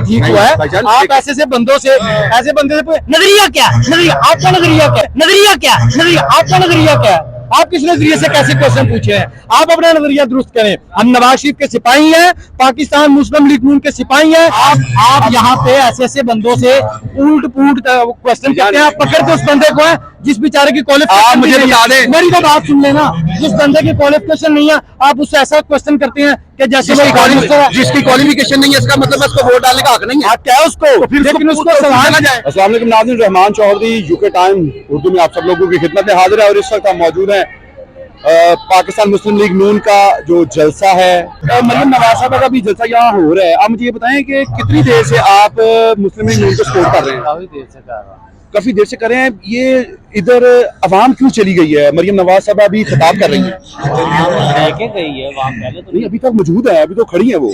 ठीक हुआ है। आप ऐसे बंदों से ऐसे बंदे से नजरिया क्या है, नजरिया आपका नजरिया क्या है, नजरिया क्या है, नजरिया आपका नजरिया क्या है, आप किस नजरिए से कैसे क्वेश्चन पूछे हैं, आप अपना नजरिया दुरुस्त करें। हम नवाज शरीफ के सिपाही हैं, पाकिस्तान मुस्लिम लीग नून के सिपाही हैं। आप यहाँ पे ऐसे बंदों से उल्ट पुल्ट क्वेश्चन करते हैं। आप पकड़ते उस बंदे को है जिस बेचारे की क्वालिफिकेशन, मुझे बता दें, मेरी तो बात सुन लेना, जिस बंदे की क्वालिफिकेशन नहीं है आप उससे ऐसा क्वेश्चन करते हैं कि जैसे जिसकी क्वालिफिकेशन नहीं है इसका मतलब उसको वोट डालने का हक नहीं है। आप क्या है उसको, लेकिन उसको सवाल ना जाए। अस्सलाम वालेकुम नाज़रीन, रहमान चौधरी यूके टाइम उर्दू में आप सब लोगों की खिदमत में हाजिर है। और इस वक्त हम मौजूद हैं पाकिस्तान मुस्लिम लीग नून का जो जलसा है, मरियम नवाज साहबा का भी जलसा यहाँ हो रहा है। आप मुझे ये बताएं कि कितनी देर से आप मुस्लिम लीग नून को सपोर्ट कर रहे हैं? काफी देर से कर रहे हैं। ये इधर अवाम क्यों चली गई है? मरियम नवाज साहबा अभी खिताब कर रही है, गई है पहले तो नहीं अभी तक मौजूद है, अभी तो खड़ी है वो।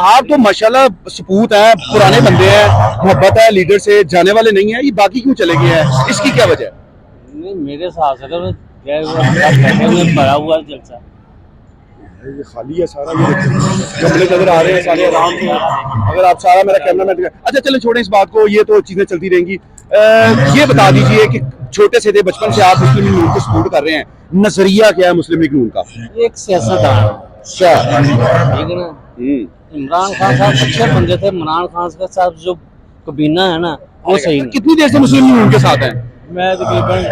आप तो माशाल्लाह सपूत हैं, पुराने बंदे हैं, मोहब्बत है लीडर से, जाने वाले नहीं है। ये बाकी क्यों चले गए हैं, इसकी क्या वजह है? नहीं मेरे हिसाब से तो भरा हुआ जलसा ये खाली है सारा, ये गमले नजर आ रहे हैं सारे आराम से। अगर आप सारा मेरा कैमरा अच्छा चले छोड़ें इस बात को, ये तो चीजें चलती रहेंगी। ये बता दीजिए कि छोटे से थे बचपन से आप मुस्लिम लीग नून को सपोर्ट कर रहे हैं, नजरिया क्या है मुस्लिम लीग नून का? एक सियासतदान अच्छा ठीक है ना। इमरान खान साहब अच्छे बंदे थे, इमरान खान के साथ जो कबीना है ना वो सही नहीं। कितनी देर से मुस्लिम लीग नून के साथ हैं? मैं तकरीबन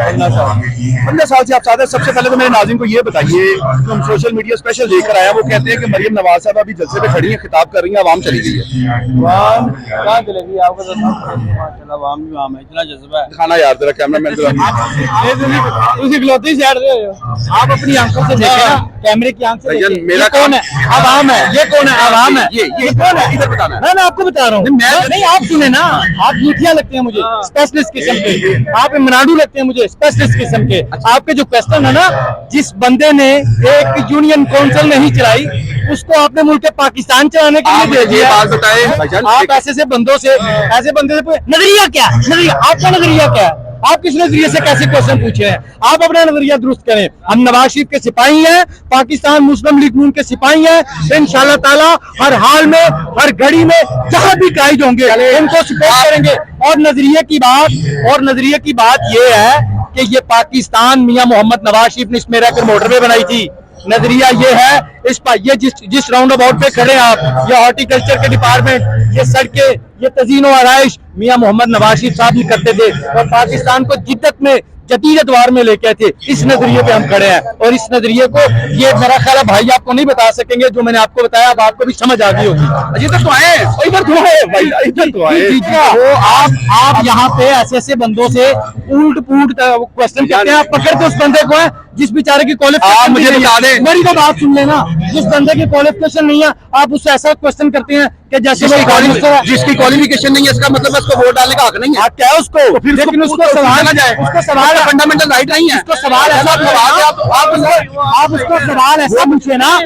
15 साल से आप साथ हैं। सबसे पहले तो मेरे नाज़रीन को ये बताइए, हम सोशल मीडिया स्पेशल लेकर आए हैं, वो कहते हैं कि मरियम नवाज साहब अभी जलसे पे खड़ी हैं, खिताब कर रही हैं, आवाम चली गई है। आवाम कहाँ चलेगी? आपको तो माशाल्लाह आवाम भी आवाम है, इतना जज्बा है। खाना यार तेरा कैमरा मैन उसी इकलौती साइड से आप अपनी आंखों से देखें ना, कैमरे की आंख से देखें। मेरा कौन है? आवाम है। ये कौन है? आवाम है। ये कौन है? इधर बताना है। मैं आपको बता रहा हूँ। नहीं आप सुने ना, आप यूथिया लगते हैं मुझे, स्पेशलिस्ट किस्म के। आप इमरानू लगते हैं मुझे, स्पेशलिस्ट किस्म के। आपके जो क्वेश्चन है ना, जिस बंदे ने एक यूनियन काउंसिल नहीं चलाई उसको आपने मुल्क पाकिस्तान चलाने के लिए दे दिया। बात बताए आप ऐसे बंदों से ऐसे बंदे से नजरिया क्या है, नजरिया आपका नजरिया क्या है, आप किस नजरिए से कैसे क्वेश्चन पूछे हैं, आप अपना नजरिया दुरुस्त करें। हम नवाज शरीफ के सिपाही हैं, पाकिस्तान मुस्लिम लीग नून के सिपाही हैं। इंशाल्लाह ताला हर हाल में, हर घड़ी में, जहां भी गाइड होंगे उनको सपोर्ट करेंगे। और नजरिए की बात ये है कि ये पाकिस्तान मियां मोहम्मद नवाज शरीफ ने इसमें रहकर मोटरवे बनाई थी। नजरिया ये है, इस पर ये जिस राउंड अबाउट पे खड़े हैं आप, ये हॉर्टिकल्चर के डिपार्टमेंट, ये सड़कें, ये तजीनो आराइश मियां मोहम्मद नवाज शरीफ साहब ही करते थे और पाकिस्तान को जिद्दत में जदीद वार में लेके थे। इस नजरिए पे हम खड़े हैं और इस नजरिए को ये मेरा ख्याल है भाई आपको नहीं बता सकेंगे, जो मैंने आपको बताया अब आपको भी समझ आ गई होगी। इधर तो आए, इधर तो आए भाई, इधर तो आए। तो आप यहाँ पे ऐसे बंदों से उल्ट पुल्ट क्वेश्चन करते हैं। आप पकड़ते उस बंदे को है जिस बेचारे की क्वालिफिकेशन, मुझे बता दें, मेरी तो बात सुन लेना, जिस बंदे की क्वालिफिकेशन नहीं है आप उससे ऐसा क्वेश्चन करते हैं कि जैसे जिसकी क्वालिफिकेशन नहीं है इसका मतलब उसको वोट डालने का हक नहीं है। आप क्या है उसको, लेकिन उसको सवाल ना जाए, उसको सवाल फंडामेंटल राइट नहीं है। उसको सवाल ऐसा आप उसको सवाल ऐसा पूछे ना,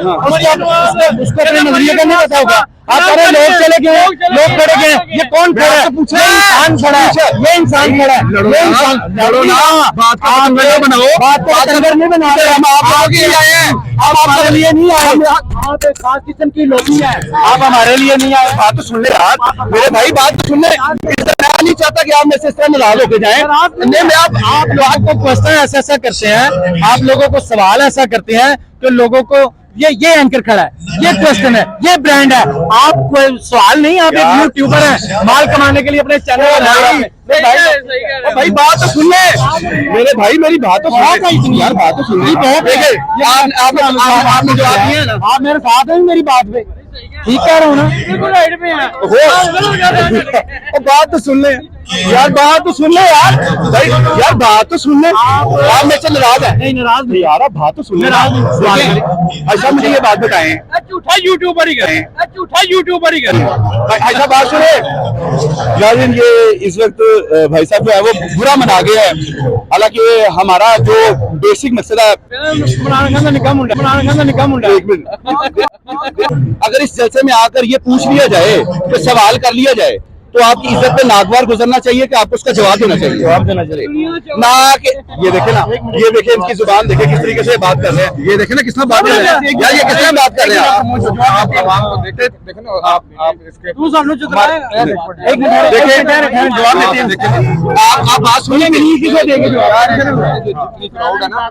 उसको अपने नजरिए का नहीं पता होगा। आप कह रहे लोग चले गए, लोग खड़े गए, ये कौन खड़ा है? इंसान खड़ा है, ये इंसान खड़ा है, ये इंसान। लड़ो ना, बात का तंगर बनाओ, बात का तंगर नहीं बना रहे हम, आप लोगों के लिए आए हैं, आप हमारे लिए नहीं आए। आप एक खास किस्म की लोग है, आप हमारे लिए नहीं आए। बात तो सुन ले यार मेरे भाई, बात तो सुन ले। मैं नहीं चाहता कि आप मेरे से इस तरह नाराज होके जाएं। नहीं मैं आप लोगों को क्वेश्चन ऐसा करते हैं, आप लोगों को सवाल ऐसा करते हैं कि लोगों को ये एंकर खड़ा है, ये क्वेश्चन है, ये ब्रांड है। आप कोई सवाल नहीं, आप एक यूट्यूबर हैं, माल कमाने के लिए अपने चैनल भाई बात तो सुन ले मेरे भाई, मेरी बात तो सुन यार, बात तो सुन। आपने जवाब दिया ना, आप मेरे साथ हैं मेरी बात पे, ठीक कह रहा हूँ ना, बात तो सुन ले यार, बात तो सुन ले यार भाई, यार बात तो सुन ले। आप मेरे से नाराज है? नहीं नाराज नहीं यार, आप बात तो सुन ले। अच्छा मुझे ये बात बताएं, झूठा यूट्यूबर ही करें, झूठा यूट्यूबर ही करें। ऐसा बात सुने यार, ये इस वक्त भाई साहब जो है वो बुरा मना गया है, हालांकि हमारा जो बेसिक मकसद है। एक मिनट, अगर इस जलसे में आकर ये पूछ लिया जाए, तो सवाल कर लिया जाए तो आपकी इज्जत पे नागवार गुजरना चाहिए कि आपको उसका जवाब देना चाहिए। जवाब देना चाहिए ना कि ये देखे ना, ये देखे इनकी जुबान देखे किस तरीके से बात कर रहे हैं, ये देखे ना किस तरह बात कर रहे हैं यार, ये किस तरह बात कर रहे हैं आप आवाम को देखते ना आप इसके तू सानू चुतराएगा एक मिनट देखिए जवाब देते हैं आप बात सुनिए नहीं किसे देंगे जवाब क्राउड है ना,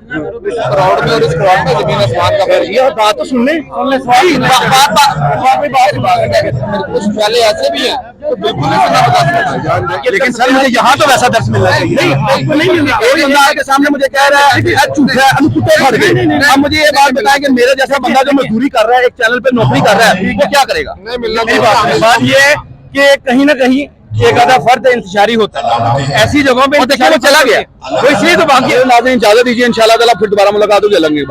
क्राउड में और इस क्राउड में जमीन आसमान का फर्क है। ये बात तो सुन ले पहले ऐसे भी है तो बिल्कुल ऐसा ना बता सकता। लेकिन सर मुझे यहाँ तो वैसा दर्श मिलना चाहिए। नहीं कोई बंदा के सामने मुझे कह रहा है कि झूठा है, हम कुत्ते फट गए। अब मुझे ये बात बताएं कि मेरे जैसा बंदा जो मजदूरी कर रहा है, एक चैनल पे नौकरी कर रहा है, वो क्या करेगा? नहीं मिलना मेरी बात ये है कि कहीं ना कहीं एक आधा फर्द इंतजारी होता है ऐसी जगहों पे, और देखिए वो चला गया, तो इसलिए तो बाकी नाज़रीन इजाजत दीजिए, इंशाल्लाह ताला फिर दोबारा मुलाकात होगी।